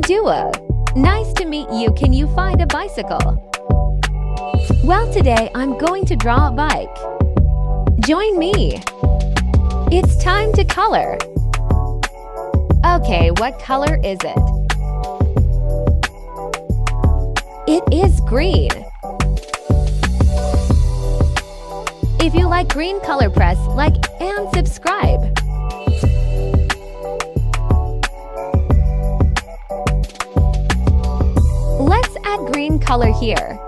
Dua. Nice to meet you. Can you find a bicycle? Well, today I'm going to draw a bike. Join me. It's time to color. Okay, what color is it? It is green. If you like green color, press like and subscribe. Let's add green color here.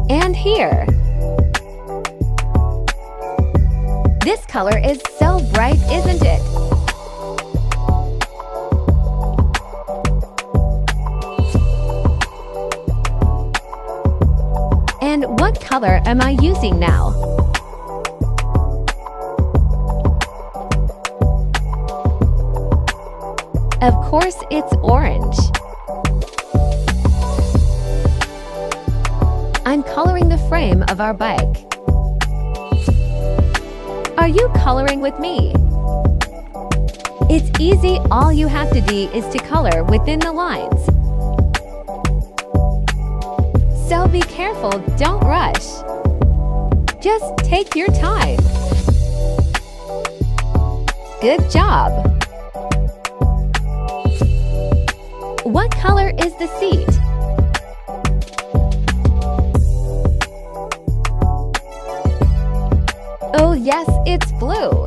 And here. This color is so bright, isn't it? And what color am I using now? Of course, it's orange. I'm coloring the frame of our bike. Are you coloring with me? It's easy. All you have to do is to color within the lines. So be careful, don't rush. Just take your time. Good job. What color is the seat? Oh yes, it's blue.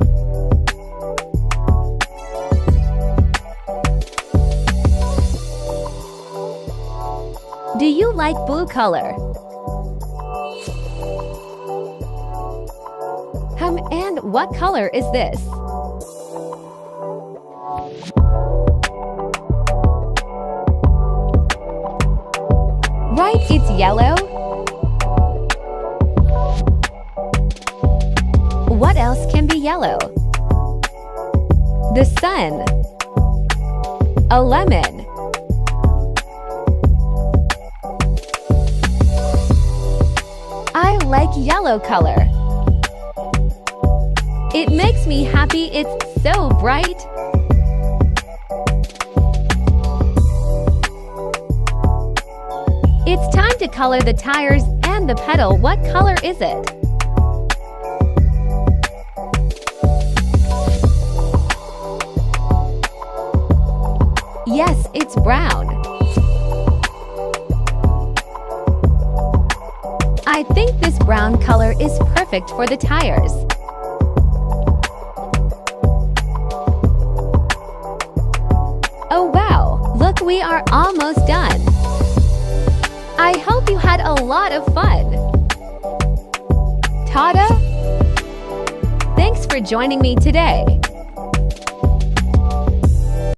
Do you like blue color? And what color is this? Right, it's yellow. What else can be yellow? The sun. A lemon. I like yellow color. It makes me happy. It's so bright. It's time to color the tires and the pedal. What color is it? Yes, it's brown. I think this brown color is perfect for the tires. Oh wow, look, we are almost done. I hope you had a lot of fun. Ta-da! Thanks for joining me today.